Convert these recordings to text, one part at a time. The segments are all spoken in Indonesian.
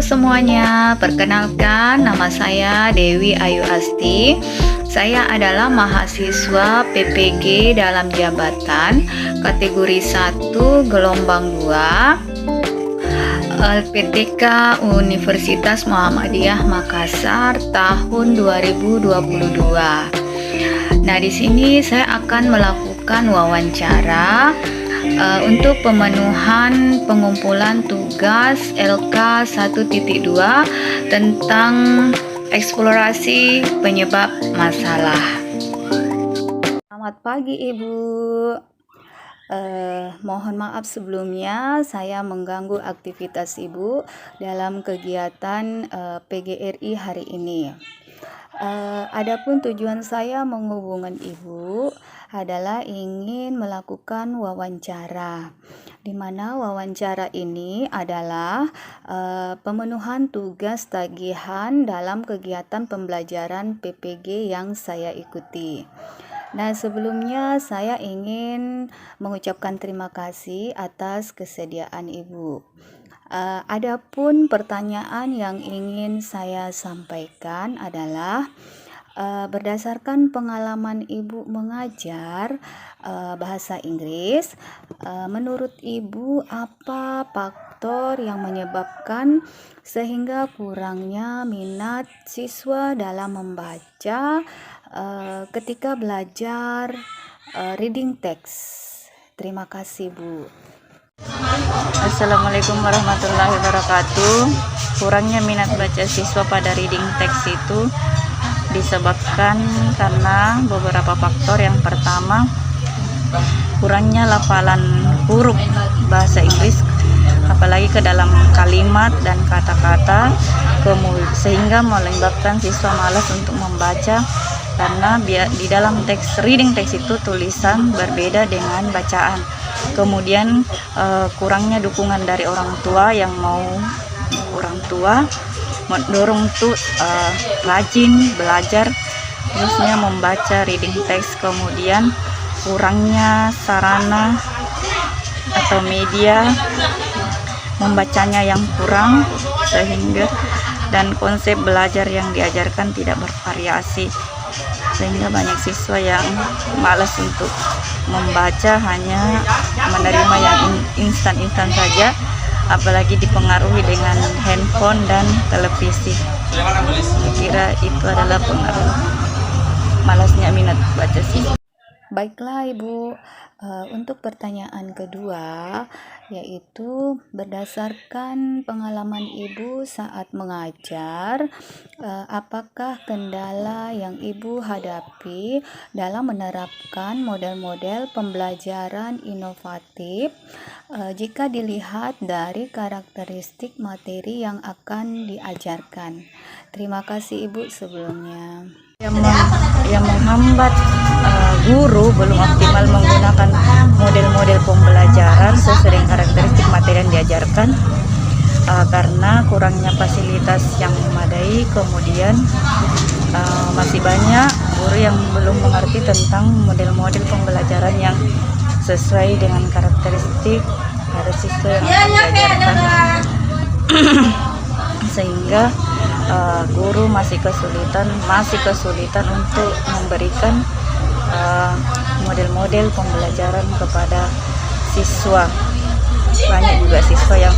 semuanya, perkenalkan nama saya Dewi Ayu Asti. Saya adalah mahasiswa PPG dalam jabatan kategori 1 gelombang 2 LPTK Universitas Muhammadiyah Makassar tahun 2022. Nah, di sini saya akan melakukan wawancara untuk pemenuhan pengumpulan tugas LK 1.2 tentang eksplorasi penyebab masalah. Selamat pagi Ibu. Mohon maaf sebelumnya saya mengganggu aktivitas Ibu dalam kegiatan PGRI hari ini. Adapun tujuan saya menghubungi Ibu adalah ingin melakukan wawancara, di mana wawancara ini adalah pemenuhan tugas tagihan dalam kegiatan pembelajaran PPG yang saya ikuti. Nah, sebelumnya saya ingin mengucapkan terima kasih atas kesediaan Ibu. Adapun pertanyaan yang ingin saya sampaikan adalah berdasarkan pengalaman Ibu mengajar bahasa Inggris, menurut Ibu apa faktor yang menyebabkan sehingga kurangnya minat siswa dalam membaca ketika belajar reading text? Terima kasih, Bu. Assalamualaikum warahmatullahi wabarakatuh. Kurangnya minat baca siswa pada reading text itu disebabkan karena beberapa faktor. Yang pertama, kurangnya lafalan huruf bahasa Inggris, apalagi ke dalam kalimat dan kata-kata, sehingga menyebabkan siswa malas untuk membaca karena di dalam teks reading text itu tulisan berbeda dengan bacaan. Kemudian kurangnya dukungan dari orang tua yang mendorong untuk rajin belajar khususnya membaca reading text. Kemudian kurangnya sarana atau media membacanya yang kurang, sehingga dan konsep belajar yang diajarkan tidak bervariasi, sehingga banyak siswa yang malas untuk membaca, hanya menerima yang instan-instan saja, apalagi dipengaruhi dengan handphone dan televisi. Saya kira itu adalah pengaruh malasnya minat baca siswa. Baiklah Ibu, untuk pertanyaan kedua, yaitu berdasarkan pengalaman Ibu saat mengajar, apakah kendala yang Ibu hadapi dalam menerapkan model-model pembelajaran inovatif jika dilihat dari karakteristik materi yang akan diajarkan? Terima kasih Ibu sebelumnya. Yang menghambat guru belum optimal menggunakan model-model pembelajaran sesuai dengan karakteristik materi yang diajarkan, karena kurangnya fasilitas yang memadai. Kemudian masih banyak guru yang belum mengerti tentang model-model pembelajaran yang sesuai dengan karakteristik pada siswa yang diajarkan. Sehingga guru masih kesulitan untuk memberikan model-model pembelajaran kepada siswa. Banyak juga siswa yang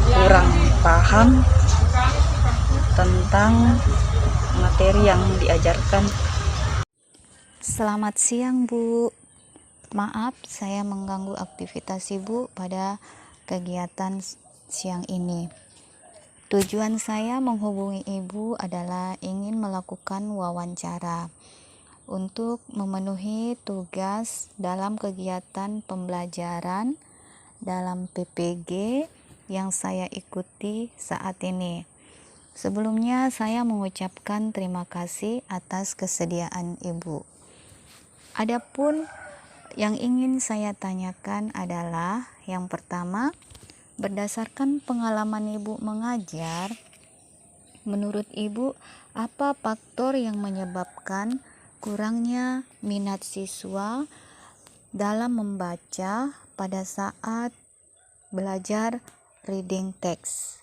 kurang paham tentang materi yang diajarkan. Selamat siang Bu. Maaf saya mengganggu aktivitas Ibu pada kegiatan siang ini. Tujuan saya menghubungi Ibu adalah ingin melakukan wawancara untuk memenuhi tugas dalam kegiatan pembelajaran dalam PPG yang saya ikuti saat ini. Sebelumnya saya mengucapkan terima kasih atas kesediaan Ibu. Adapun yang ingin saya tanyakan adalah yang pertama, berdasarkan pengalaman Ibu mengajar, menurut Ibu apa faktor yang menyebabkan kurangnya minat siswa dalam membaca pada saat belajar reading text.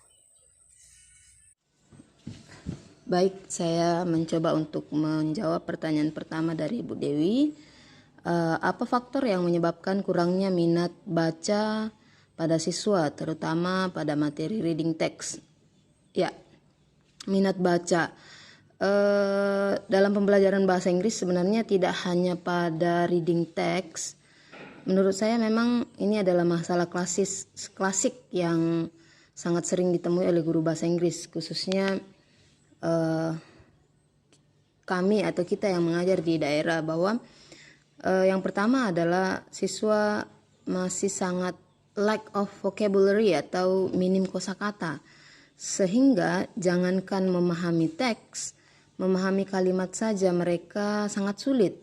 Baik, saya mencoba untuk menjawab pertanyaan pertama dari Ibu Dewi. Apa faktor yang menyebabkan kurangnya minat baca pada siswa, terutama pada materi reading text? Ya, minat baca. Dalam pembelajaran bahasa Inggris sebenarnya tidak hanya pada reading text. Menurut saya memang ini adalah masalah klasik yang sangat sering ditemui oleh guru bahasa Inggris, khususnya kami atau kita yang mengajar di daerah, bahwa yang pertama adalah siswa masih sangat lack of vocabulary atau minim kosakata, sehingga jangankan memahami teks, memahami kalimat saja mereka sangat sulit.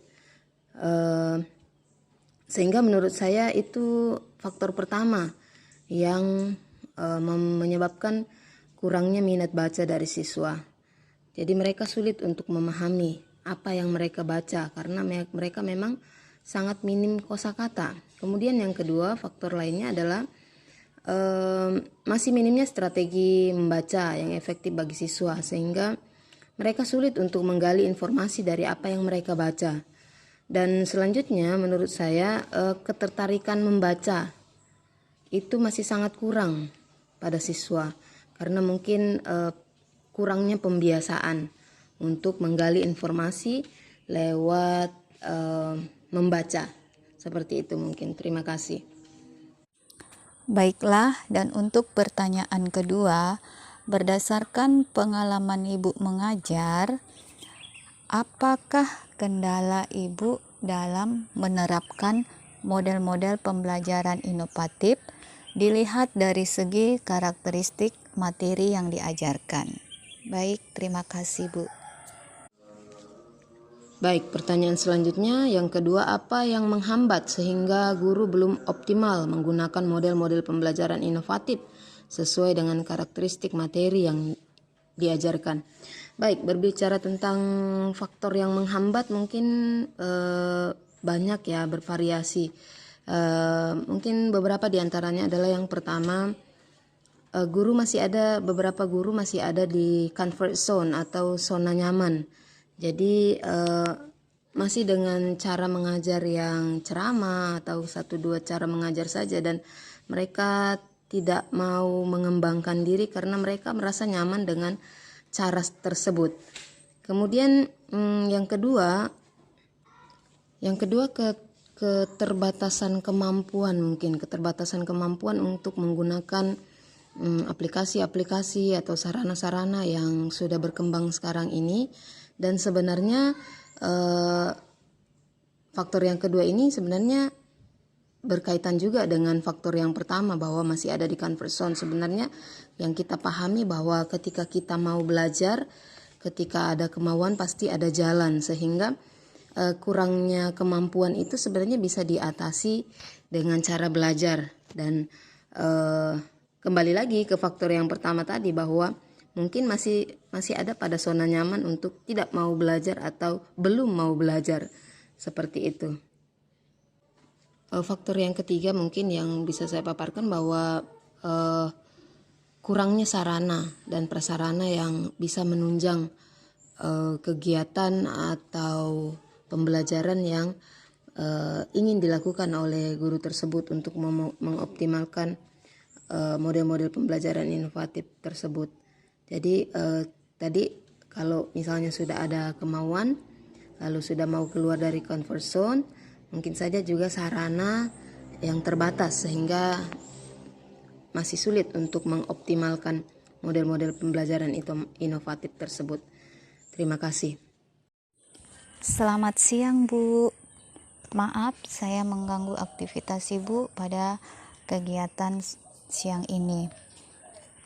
Sehingga menurut saya itu faktor pertama yang menyebabkan kurangnya minat baca dari siswa. Jadi mereka sulit untuk memahami apa yang mereka baca karena mereka memang sangat minim kosakata. Kemudian yang kedua, faktor lainnya adalah masih minimnya strategi membaca yang efektif bagi siswa, sehingga mereka sulit untuk menggali informasi dari apa yang mereka baca. Dan selanjutnya menurut saya ketertarikan membaca itu masih sangat kurang pada siswa karena mungkin kurangnya pembiasaan untuk menggali informasi lewat membaca. Seperti itu mungkin. Terima kasih. Baiklah, dan untuk pertanyaan kedua, berdasarkan pengalaman Ibu mengajar, apakah kendala Ibu dalam menerapkan model-model pembelajaran inovatif dilihat dari segi karakteristik materi yang diajarkan? Baik, terima kasih Bu. Baik, pertanyaan selanjutnya yang kedua, apa yang menghambat sehingga guru belum optimal menggunakan model-model pembelajaran inovatif sesuai dengan karakteristik materi yang diajarkan? Baik, berbicara tentang faktor yang menghambat mungkin banyak ya, bervariasi. Mungkin beberapa diantaranya adalah yang pertama, beberapa guru masih ada di comfort zone atau zona nyaman. Jadi masih dengan cara mengajar yang ceramah atau 1-2 cara mengajar saja, dan mereka tidak mau mengembangkan diri karena mereka merasa nyaman dengan cara tersebut. Kemudian yang kedua keterbatasan kemampuan untuk menggunakan aplikasi-aplikasi atau sarana-sarana yang sudah berkembang sekarang ini. Dan sebenarnya faktor yang kedua ini sebenarnya berkaitan juga dengan faktor yang pertama, bahwa masih ada di comfort zone. Sebenarnya yang kita pahami bahwa ketika kita mau belajar, ketika ada kemauan pasti ada jalan, sehingga kurangnya kemampuan itu sebenarnya bisa diatasi dengan cara belajar. Dan kembali lagi ke faktor yang pertama tadi, bahwa mungkin masih ada pada zona nyaman untuk tidak mau belajar atau belum mau belajar, seperti itu. Faktor yang ketiga mungkin yang bisa saya paparkan, bahwa kurangnya sarana dan prasarana yang bisa menunjang kegiatan atau pembelajaran yang ingin dilakukan oleh guru tersebut untuk mengoptimalkan model-model pembelajaran inovatif tersebut. Jadi tadi kalau misalnya sudah ada kemauan, lalu sudah mau keluar dari comfort zone, mungkin saja juga sarana yang terbatas sehingga masih sulit untuk mengoptimalkan model-model pembelajaran inovatif tersebut. Terima kasih. Selamat siang Bu. Maaf saya mengganggu aktivitas Ibu pada kegiatan siang ini.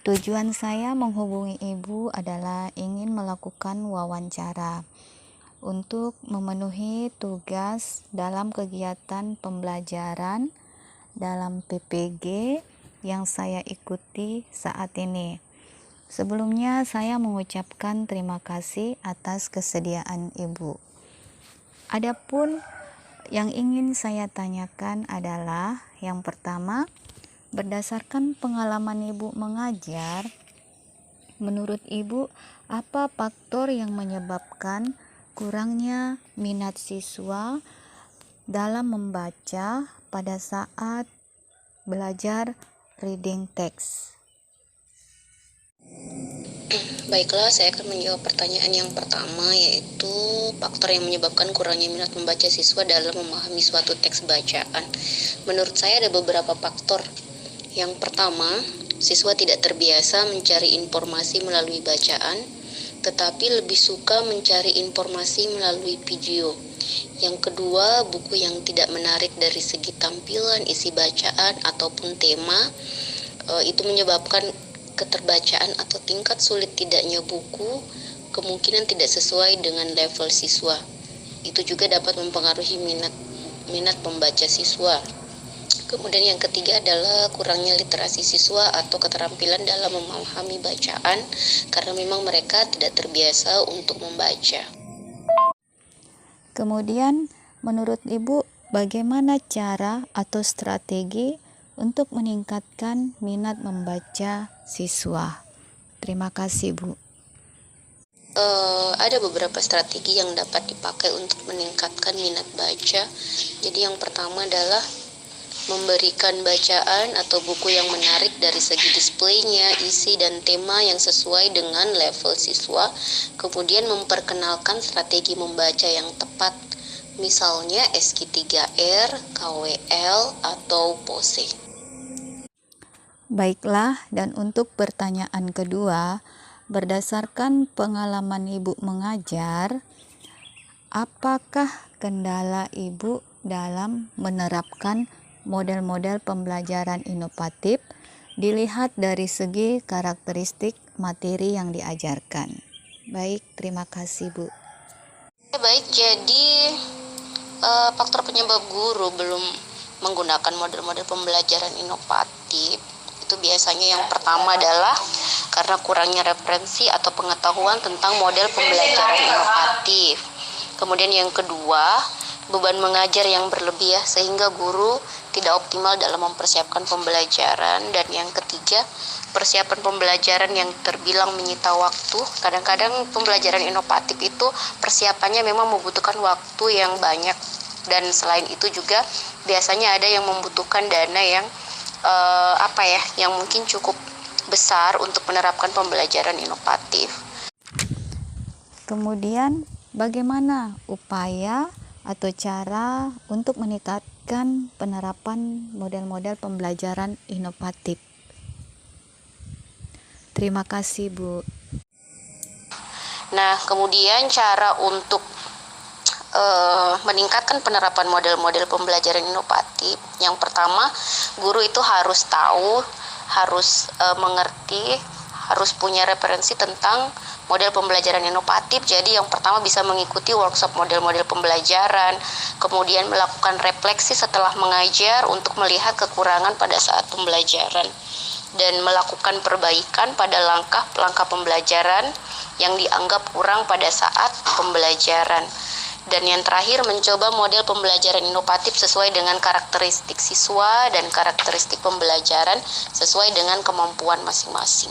Tujuan saya menghubungi Ibu adalah ingin melakukan wawancara untuk memenuhi tugas dalam kegiatan pembelajaran dalam PPG yang saya ikuti saat ini. Sebelumnya saya mengucapkan terima kasih atas kesediaan Ibu. Adapun yang ingin saya tanyakan adalah yang pertama, berdasarkan pengalaman Ibu mengajar, menurut Ibu, apa faktor yang menyebabkan kurangnya minat siswa dalam membaca pada saat belajar reading text? Baiklah, saya akan menjawab pertanyaan yang pertama, yaitu faktor yang menyebabkan kurangnya minat membaca siswa dalam memahami suatu teks bacaan. Menurut saya ada beberapa faktor. Yang pertama, siswa tidak terbiasa mencari informasi melalui bacaan, tetapi lebih suka mencari informasi melalui video. Yang kedua, buku yang tidak menarik dari segi tampilan, isi bacaan, ataupun tema, itu menyebabkan keterbacaan atau tingkat sulit tidaknya buku kemungkinan tidak sesuai dengan level siswa. Itu juga dapat mempengaruhi minat membaca siswa. Kemudian yang ketiga adalah kurangnya literasi siswa atau keterampilan dalam memahami bacaan karena memang mereka tidak terbiasa untuk membaca. Kemudian, menurut Ibu, bagaimana cara atau strategi untuk meningkatkan minat membaca siswa? Terima kasih, Bu. Ada beberapa strategi yang dapat dipakai untuk meningkatkan minat baca. Jadi yang pertama adalah memberikan bacaan atau buku yang menarik dari segi displaynya, isi dan tema yang sesuai dengan level siswa. Kemudian memperkenalkan strategi membaca yang tepat, misalnya SQ3R, KWL, atau POSE. Baiklah, dan untuk pertanyaan kedua, berdasarkan pengalaman Ibu mengajar, apakah kendala Ibu dalam menerapkan model-model pembelajaran inovatif dilihat dari segi karakteristik materi yang diajarkan? Baik, terima kasih, Bu. Baik, jadi faktor penyebab guru belum menggunakan model-model pembelajaran inovatif itu biasanya yang pertama adalah karena kurangnya referensi atau pengetahuan tentang model pembelajaran inovatif. Kemudian yang kedua, beban mengajar yang berlebih ya, sehingga guru tidak optimal dalam mempersiapkan pembelajaran. Dan yang ketiga, persiapan pembelajaran yang terbilang menyita waktu. Kadang-kadang pembelajaran inovatif itu persiapannya memang membutuhkan waktu yang banyak. Dan selain itu juga biasanya ada yang membutuhkan dana yang yang mungkin cukup besar untuk menerapkan pembelajaran inovatif. Kemudian, bagaimana upaya atau cara untuk meningkatkan penerapan model-model pembelajaran inovatif? Terima kasih, Bu. Nah, kemudian cara untuk meningkatkan penerapan model-model pembelajaran inovatif. Yang pertama, guru itu harus tahu, harus mengerti, harus punya referensi tentang model pembelajaran inovatif. Jadi yang pertama bisa mengikuti workshop model-model pembelajaran, kemudian melakukan refleksi setelah mengajar untuk melihat kekurangan pada saat pembelajaran, dan melakukan perbaikan pada langkah-langkah pembelajaran yang dianggap kurang pada saat pembelajaran. Dan yang terakhir, mencoba model pembelajaran inovatif sesuai dengan karakteristik siswa dan karakteristik pembelajaran sesuai dengan kemampuan masing-masing.